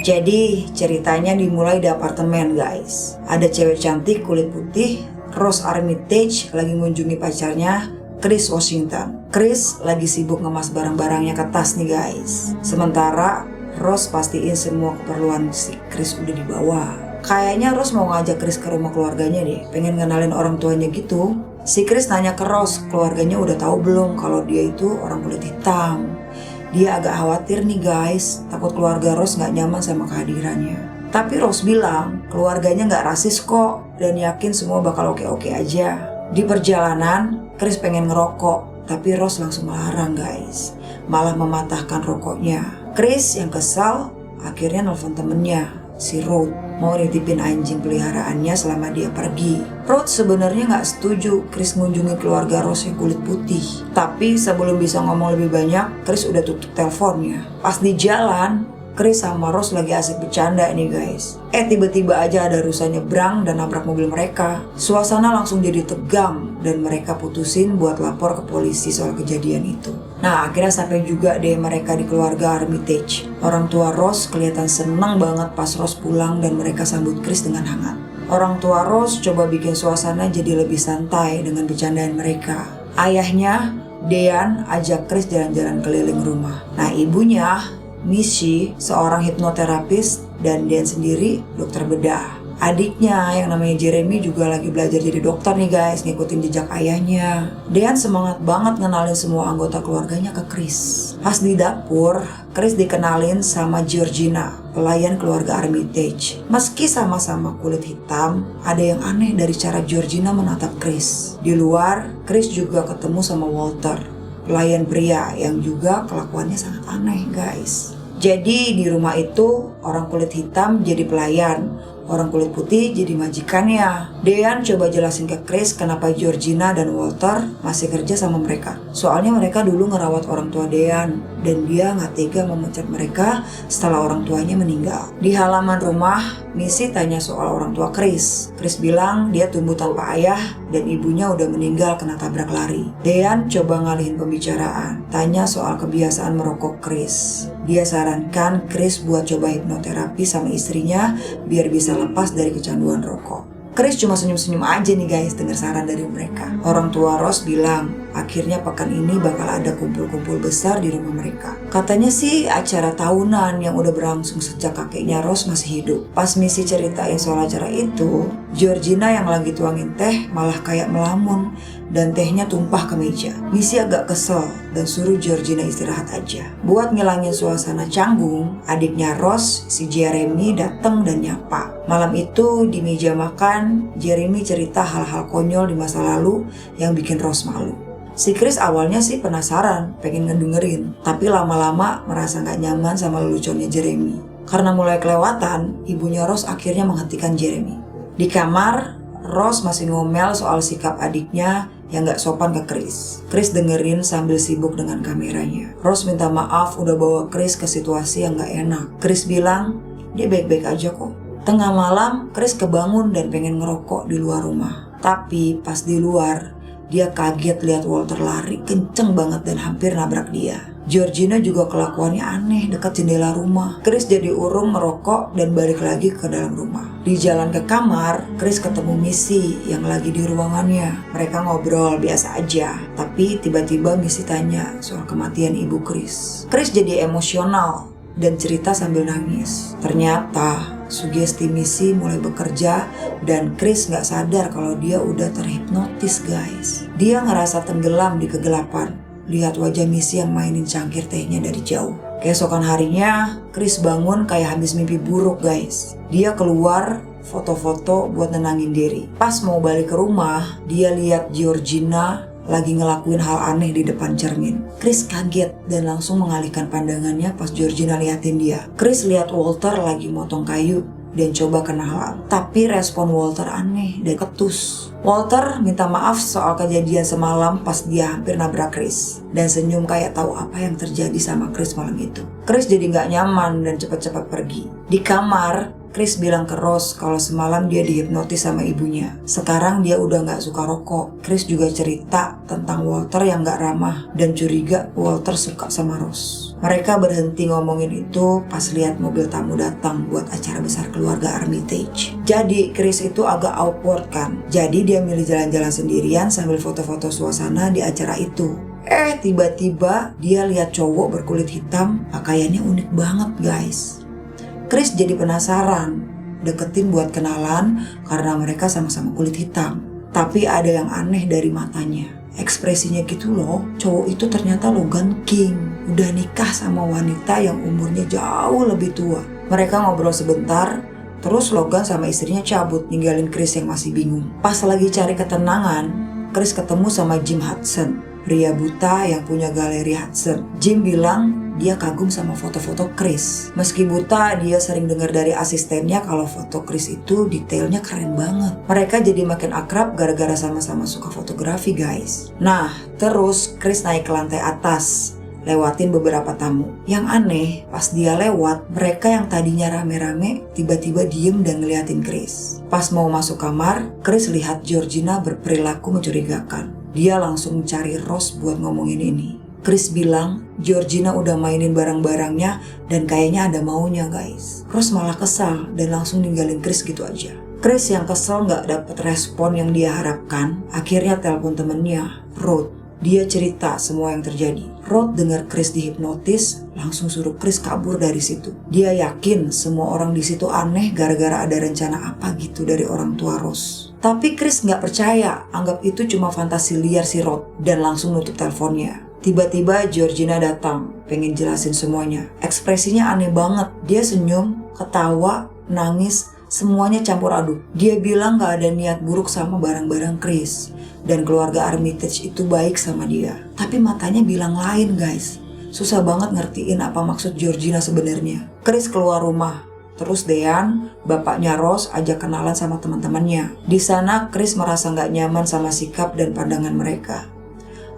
Jadi ceritanya dimulai di apartemen guys. Ada cewek cantik kulit putih, Rose Armitage, lagi mengunjungi pacarnya Chris Washington. Chris lagi sibuk ngemas barang-barangnya ke tas nih guys. Sementara Rose pastiin semua keperluan si Chris udah dibawa. Kayaknya Rose mau ngajak Chris ke rumah keluarganya deh, pengen kenalin orang tuanya gitu. Si Chris nanya ke Rose, keluarganya udah tahu belum kalau dia itu orang kulit hitam. Dia agak khawatir nih guys, takut keluarga Rose gak nyaman sama kehadirannya. Tapi Rose bilang keluarganya gak rasis kok dan yakin semua bakal oke-oke aja. Di perjalanan, Chris pengen ngerokok, tapi Rose langsung melarang guys, malah mematahkan rokoknya. Chris yang kesal akhirnya nelfon temennya, si Ruth, mau nitipin anjing peliharaannya selama dia pergi. Ruth sebenarnya nggak setuju Chris mengunjungi keluarga Rose yang kulit putih. Tapi sebelum bisa ngomong lebih banyak, Chris udah tutup teleponnya. Pas di jalan, Chris sama Rose lagi asik bercanda nih guys. Tiba-tiba aja ada rusa nyebrang dan nabrak mobil mereka. Suasana langsung jadi tegang dan mereka putusin buat lapor ke polisi soal kejadian itu. Nah akhirnya sampai juga deh mereka di keluarga Armitage. Orang tua Rose kelihatan senang banget pas Rose pulang dan mereka sambut Chris dengan hangat. Orang tua Rose coba bikin suasana jadi lebih santai dengan bercandaan mereka. Ayahnya, Dean, ajak Chris jalan-jalan keliling rumah. Nah ibunya, Missy, seorang hipnoterapis, dan Dan sendiri dokter bedah. Adiknya yang namanya Jeremy juga lagi belajar jadi dokter nih guys, ngikutin jejak ayahnya. Dan semangat banget ngenalin semua anggota keluarganya ke Chris. Pas di dapur, Chris dikenalin sama Georgina, pelayan keluarga Armitage. Meski sama-sama kulit hitam, ada yang aneh dari cara Georgina menatap Chris. Di luar, Chris juga ketemu sama Walter, pelayan pria yang juga kelakuannya sangat aneh guys. Jadi di rumah itu orang kulit hitam jadi pelayan, orang kulit putih jadi majikannya. Dean coba jelasin ke Chris kenapa Georgina dan Walter masih kerja sama mereka. Soalnya mereka dulu ngerawat orang tua Dean dan dia gak tega memecat mereka setelah orang tuanya meninggal. Di halaman rumah, Missy tanya soal orang tua Chris. Chris bilang dia tumbuh tanpa ayah dan ibunya udah meninggal kena tabrak lari. Dean coba ngalihin pembicaraan, tanya soal kebiasaan merokok Chris. Dia sarankan Chris buat coba hipnoterapi sama istrinya biar bisa lepas dari kecanduan rokok. Chris cuma senyum-senyum aja nih guys dengar saran dari mereka. Orang tua Rose bilang akhirnya pekan ini bakal ada kumpul-kumpul besar di rumah mereka. Katanya sih acara tahunan yang udah berlangsung sejak kakeknya Rose masih hidup. Pas Missy ceritain soal acara itu, Georgina yang lagi tuangin teh malah kayak melamun dan tehnya tumpah ke meja. Missy agak kesel dan suruh Georgina istirahat aja. Buat ngilangin suasana canggung, adiknya Rose, si Jeremy, datang dan nyapa. Malam itu di meja makan, Jeremy cerita hal-hal konyol di masa lalu yang bikin Rose malu. Si Chris awalnya sih penasaran, pengen ngedengerin, tapi lama-lama merasa gak nyaman sama leluconnya Jeremy. Karena mulai kelewatan, ibunya Rose akhirnya menghentikan Jeremy. Di kamar, Rose masih ngomel soal sikap adiknya yang gak sopan ke Chris. Chris dengerin sambil sibuk dengan kameranya. Rose minta maaf udah bawa Chris ke situasi yang gak enak. Chris bilang dia baik-baik aja kok. Tengah malam, Chris kebangun dan pengen ngerokok di luar rumah. Tapi pas di luar, dia kaget lihat Walter lari kenceng banget dan hampir nabrak dia. Georgina juga kelakuannya aneh dekat jendela rumah. Chris jadi urung merokok dan balik lagi ke dalam rumah. Di jalan ke kamar, Chris ketemu Missy yang lagi di ruangannya. Mereka ngobrol biasa aja. Tapi tiba-tiba Missy tanya soal kematian ibu Chris. Chris jadi emosional dan cerita sambil nangis. Ternyata sugesti Missy mulai bekerja dan Chris gak sadar kalau dia udah terhipnotis guys. Dia ngerasa tenggelam di kegelapan. Lihat wajah Missy yang mainin cangkir tehnya dari jauh. Keesokan harinya, Chris bangun kayak habis mimpi buruk guys. Dia keluar foto-foto buat nenangin diri. Pas mau balik ke rumah, dia lihat Georgina lagi ngelakuin hal aneh di depan cermin. Chris kaget dan langsung mengalihkan pandangannya pas Georgina liatin dia. Chris lihat Walter lagi motong kayu dan coba kenalan. Tapi respon Walter aneh dan ketus. Walter minta maaf soal kejadian semalam pas dia hampir nabrak Chris. Dan senyum kayak tahu apa yang terjadi sama Chris malam itu. Chris jadi gak nyaman dan cepat-cepat pergi. Di kamar, Chris bilang ke Rose kalau semalam dia dihipnotis sama ibunya. Sekarang dia udah gak suka rokok. Chris juga cerita tentang Walter yang gak ramah dan curiga Walter suka sama Rose. Mereka berhenti ngomongin itu pas lihat mobil tamu datang buat acara besar keluarga Armitage. Jadi Chris itu agak awkward kan. Jadi dia milih jalan-jalan sendirian sambil foto-foto suasana di acara itu. Tiba-tiba dia lihat cowok berkulit hitam, pakaiannya unik banget guys. Chris jadi penasaran, deketin buat kenalan karena mereka sama-sama kulit hitam. Tapi ada yang aneh dari matanya. Ekspresinya gitu loh, cowok itu ternyata Logan King. Udah nikah sama wanita yang umurnya jauh lebih tua. Mereka ngobrol sebentar, terus Logan sama istrinya cabut ninggalin Chris yang masih bingung. Pas lagi cari ketenangan, Chris ketemu sama Jim Hudson, pria buta yang punya galeri Hudson. Jim bilang dia kagum sama foto-foto Chris. Meski buta, dia sering dengar dari asistennya kalau foto Chris itu detailnya keren banget. Mereka jadi makin akrab gara-gara sama-sama suka fotografi guys. Nah, terus Chris naik ke lantai atas, lewatin beberapa tamu. Yang aneh, pas dia lewat, mereka yang tadinya rame-rame tiba-tiba diem dan ngeliatin Chris. Pas mau masuk kamar, Chris lihat Georgina berperilaku mencurigakan. Dia langsung cari Rose buat ngomongin ini. Chris bilang Georgina udah mainin barang-barangnya dan kayaknya ada maunya guys. Rose malah kesal dan langsung ninggalin Chris gitu aja. Chris yang kesel gak dapet respon yang dia harapkan, akhirnya telepon temennya, Rod. Dia cerita semua yang terjadi. Rod dengar Chris dihipnotis, langsung suruh Chris kabur dari situ. Dia yakin semua orang di situ aneh gara-gara ada rencana apa gitu dari orang tua Rose. Tapi Chris gak percaya, anggap itu cuma fantasi liar si Rod dan langsung nutup teleponnya. Tiba-tiba Georgina datang, pengen jelasin semuanya. Ekspresinya aneh banget. Dia senyum, ketawa, nangis, semuanya campur aduk. Dia bilang gak ada niat buruk sama barang-barang Chris. Dan keluarga Armitage itu baik sama dia. Tapi matanya bilang lain guys. Susah banget ngertiin apa maksud Georgina sebenarnya. Chris keluar rumah. Terus Dean, bapaknya Rose, ajak kenalan sama teman-temannya. Di sana Chris merasa gak nyaman sama sikap dan pandangan mereka.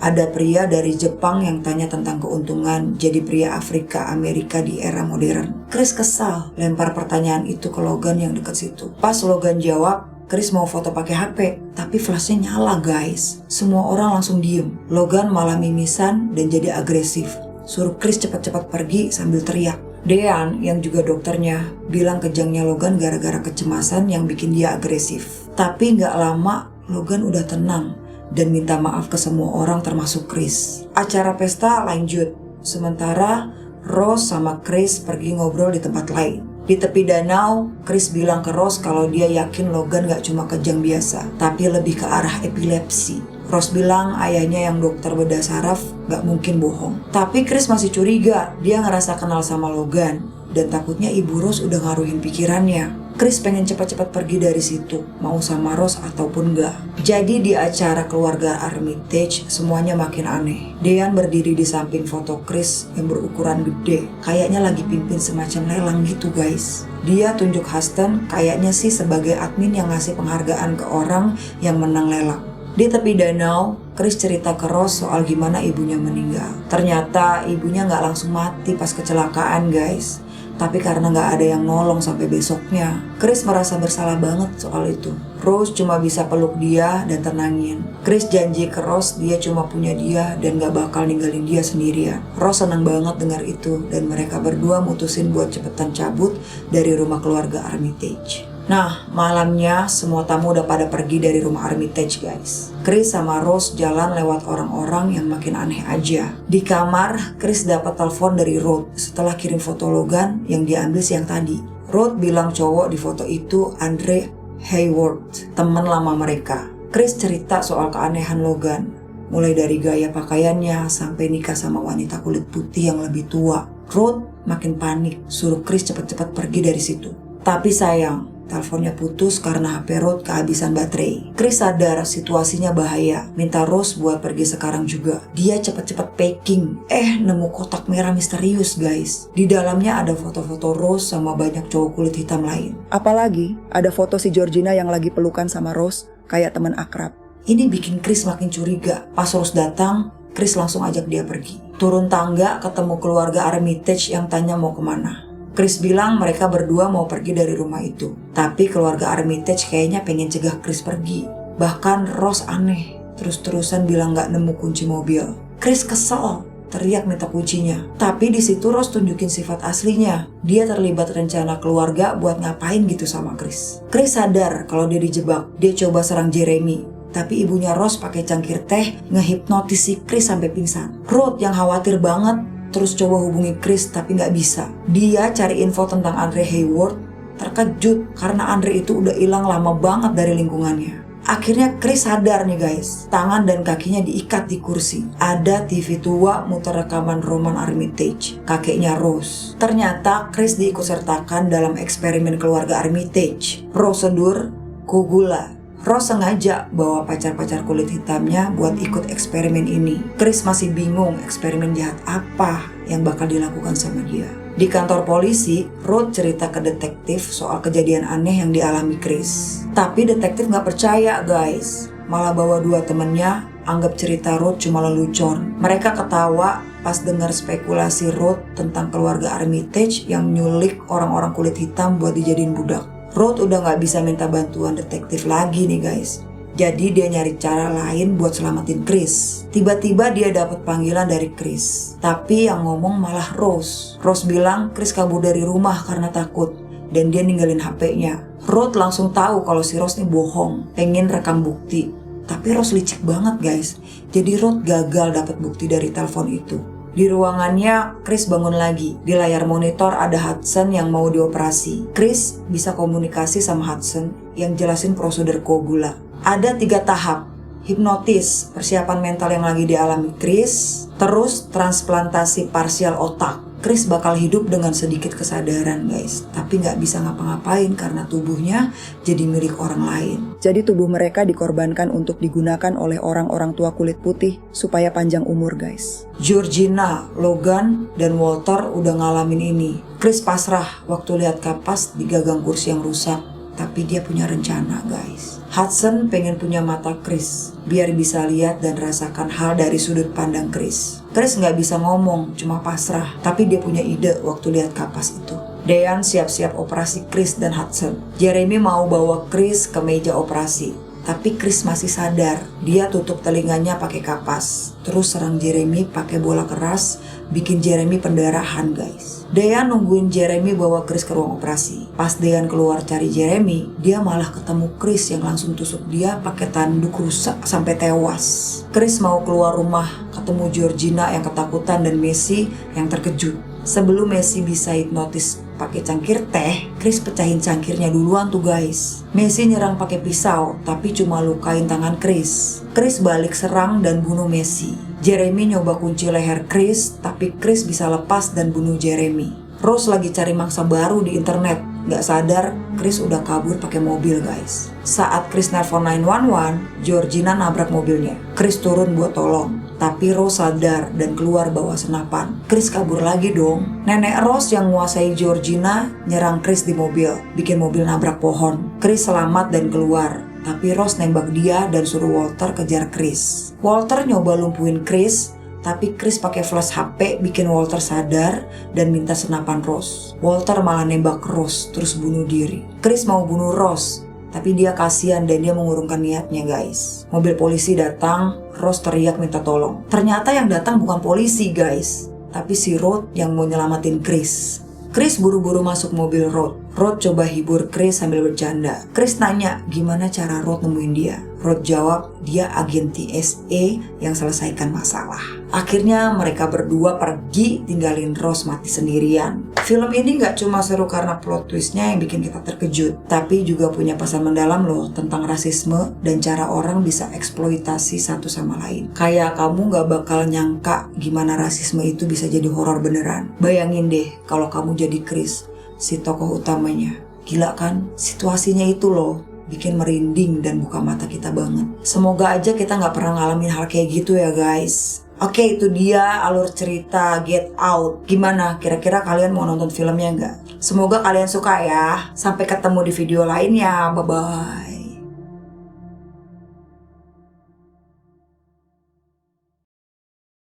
Ada pria dari Jepang yang tanya tentang keuntungan jadi pria Afrika Amerika di era modern. Chris kesal, lempar pertanyaan itu ke Logan yang dekat situ. Pas Logan jawab, Chris mau foto pakai HP, tapi flashnya nyala guys. Semua orang langsung diem. Logan malah mimisan dan jadi agresif. Suruh Chris cepat-cepat pergi sambil teriak. Dean, yang juga dokternya, bilang kejangnya Logan gara-gara kecemasan yang bikin dia agresif. Tapi gak lama, Logan udah tenang dan minta maaf ke semua orang termasuk Chris. Acara pesta lanjut, sementara Rose sama Chris pergi ngobrol di tempat lain. Di tepi danau, Chris bilang ke Rose kalau dia yakin Logan gak cuma kejang biasa, tapi lebih ke arah epilepsi. Rose bilang ayahnya yang dokter bedah saraf gak mungkin bohong. Tapi Chris masih curiga, dia ngerasa kenal sama Logan dan takutnya ibu Rose udah ngaruhin pikirannya. Chris pengen cepat-cepat pergi dari situ, mau sama Rose ataupun enggak. Jadi di acara keluarga Armitage semuanya makin aneh. Dean berdiri di samping foto Chris yang berukuran gede, kayaknya lagi pimpin semacam lelang gitu guys. Dia tunjuk Huston kayaknya sih sebagai admin yang ngasih penghargaan ke orang yang menang lelang. Di tepi danau, Chris cerita ke Rose soal gimana ibunya meninggal. Ternyata ibunya gak langsung mati pas kecelakaan guys. Tapi karena gak ada yang nolong sampai besoknya, Chris merasa bersalah banget soal itu. Rose cuma bisa peluk dia dan tenangin. Chris janji ke Rose dia cuma punya dia dan gak bakal ninggalin dia sendirian. Rose senang banget dengar itu dan mereka berdua mutusin buat cepetan cabut dari rumah keluarga Armitage. Nah, malamnya semua tamu udah pada pergi dari rumah Armitage guys. Chris sama Rose jalan lewat orang-orang yang makin aneh aja. Di kamar, Chris dapat telepon dari Rod setelah kirim foto Logan yang diambil siang tadi. Rod bilang cowok di foto itu Andre Hayward, teman lama mereka. Chris cerita soal keanehan Logan, mulai dari gaya pakaiannya sampai nikah sama wanita kulit putih yang lebih tua. Rod makin panik, suruh Chris cepat-cepat pergi dari situ. Tapi sayang, teleponnya putus karena HP Rod kehabisan baterai. Chris sadar situasinya bahaya, minta Rose buat pergi sekarang juga. Dia cepat-cepat packing, nemu kotak merah misterius guys. Di dalamnya ada foto-foto Rose sama banyak cowok kulit hitam lain. Apalagi ada foto si Georgina yang lagi pelukan sama Rose kayak teman akrab. Ini bikin Chris makin curiga. Pas Rose datang, Chris langsung ajak dia pergi. Turun tangga ketemu keluarga Armitage yang tanya mau kemana. Chris bilang mereka berdua mau pergi dari rumah itu. Tapi keluarga Armitage kayaknya pengen cegah Chris pergi. Bahkan Ross aneh, terus-terusan bilang gak nemu kunci mobil. Chris kesel, teriak minta kuncinya. Tapi di situ Ross tunjukin sifat aslinya. Dia terlibat rencana keluarga buat ngapain gitu sama Chris. Chris sadar kalau dia dijebak. Dia coba serang Jeremy. Tapi ibunya Ross pakai cangkir teh ngehipnotis si Chris sampai pingsan. Ruth yang khawatir banget terus coba hubungi Chris tapi nggak bisa. Dia cari info tentang Andre Hayward, terkejut karena Andre itu udah hilang lama banget dari lingkungannya. Akhirnya Chris sadar nih guys, tangan dan kakinya diikat di kursi. Ada TV tua muter rekaman Roman Armitage, kakeknya Rose. Ternyata Chris diikutsertakan dalam eksperimen keluarga Armitage, prosedur Kogula. Rose sengaja bawa pacar-pacar kulit hitamnya buat ikut eksperimen ini. Chris masih bingung eksperimen jahat apa yang bakal dilakukan sama dia. Di kantor polisi, Ruth cerita ke detektif soal kejadian aneh yang dialami Chris. Tapi detektif gak percaya guys, malah bawa dua temennya anggap cerita Ruth cuma lelucon. Mereka ketawa pas dengar spekulasi Ruth tentang keluarga Armitage yang nyulik orang-orang kulit hitam buat dijadiin budak. Ruth udah gak bisa minta bantuan detektif lagi nih guys. Jadi dia nyari cara lain buat selamatin Chris. Tiba-tiba dia dapat panggilan dari Chris. Tapi yang ngomong malah Rose. Rose bilang Chris kabur dari rumah karena takut. Dan dia ninggalin HP-nya. Ruth langsung tahu kalau si Rose ini bohong. Pengen rekam bukti. Tapi Rose licik banget guys. Jadi Ruth gagal dapat bukti dari telepon itu. Di ruangannya, Chris bangun lagi. Di layar monitor ada Hudson yang mau dioperasi. Chris bisa komunikasi sama Hudson yang jelasin prosedur Kogula. Ada 3 tahap. Hipnotis, persiapan mental yang lagi dialami Chris. Terus transplantasi parsial otak. Chris bakal hidup dengan sedikit kesadaran guys. Tapi gak bisa ngapa-ngapain karena tubuhnya jadi milik orang lain. Jadi tubuh mereka dikorbankan untuk digunakan oleh orang-orang tua kulit putih supaya panjang umur guys. Georgina, Logan, dan Walter udah ngalamin ini. Chris pasrah waktu lihat kapas di gagang kursi yang rusak. Tapi dia punya rencana guys. Hudson pengen punya mata Chris, biar bisa lihat dan rasakan hal dari sudut pandang Chris. Chris gak bisa ngomong, cuma pasrah. Tapi dia punya ide waktu lihat kapas itu. Dean siap-siap operasi Chris dan Hudson. Jeremy mau bawa Chris ke meja operasi. Tapi Chris masih sadar. Dia tutup telinganya pakai kapas. Terus serang Jeremy pakai bola keras, bikin Jeremy pendarahan guys. Dean nungguin Jeremy bawa Chris ke ruang operasi. Pas Dean keluar cari Jeremy, dia malah ketemu Chris yang langsung tusuk dia pakai tanduk rusak sampai tewas. Chris mau keluar rumah, ketemu Georgina yang ketakutan dan Messi yang terkejut. Sebelum Messi bisa hipnotis pakai cangkir teh, Chris pecahin cangkirnya duluan tuh guys. Messi nyerang pakai pisau, tapi cuma lukain tangan Chris. Chris balik serang dan bunuh Messi. Jeremy nyoba kunci leher Chris, tapi Chris bisa lepas dan bunuh Jeremy. Rose lagi cari mangsa baru di internet. Gak sadar, Chris udah kabur pakai mobil guys. Saat Chris nelfon 911, Georgina nabrak mobilnya. Chris turun buat tolong. Tapi Rose sadar dan keluar bawa senapan. Chris kabur lagi dong. Nenek Rose yang menguasai Georgina nyerang Chris di mobil, bikin mobil nabrak pohon. Chris selamat dan keluar. Tapi Rose nembak dia dan suruh Walter kejar Chris. Walter nyoba lumpuhin Chris, tapi Chris pakai flash HP bikin Walter sadar dan minta senapan Rose. Walter malah nembak Rose terus bunuh diri. Chris mau bunuh Rose, tapi dia kasihan dan dia mengurungkan niatnya guys. Mobil polisi datang, Rose teriak minta tolong. Ternyata yang datang bukan polisi guys, tapi si Ruth yang mau nyelamatin Chris. Chris buru-buru masuk mobil Ruth. Ruth coba hibur Chris sambil bercanda. Chris nanya gimana cara Ruth nemuin dia. Ruth jawab dia agen TSA yang selesaikan masalah. Akhirnya mereka berdua pergi tinggalin Rose mati sendirian. Film ini gak cuma seru karena plot twistnya yang bikin kita terkejut, tapi juga punya pesan mendalam loh tentang rasisme dan cara orang bisa eksploitasi satu sama lain. Kayak kamu gak bakal nyangka gimana rasisme itu bisa jadi horor beneran. Bayangin deh kalau kamu jadi Chris, si tokoh utamanya. Gila kan? Situasinya itu loh bikin merinding dan buka mata kita banget. Semoga aja kita gak pernah ngalamin hal kayak gitu ya guys. Oke, itu dia alur cerita Get Out. Gimana? Kira-kira kalian mau nonton filmnya nggak? Semoga kalian suka ya. Sampai ketemu di video lainnya. Bye-bye.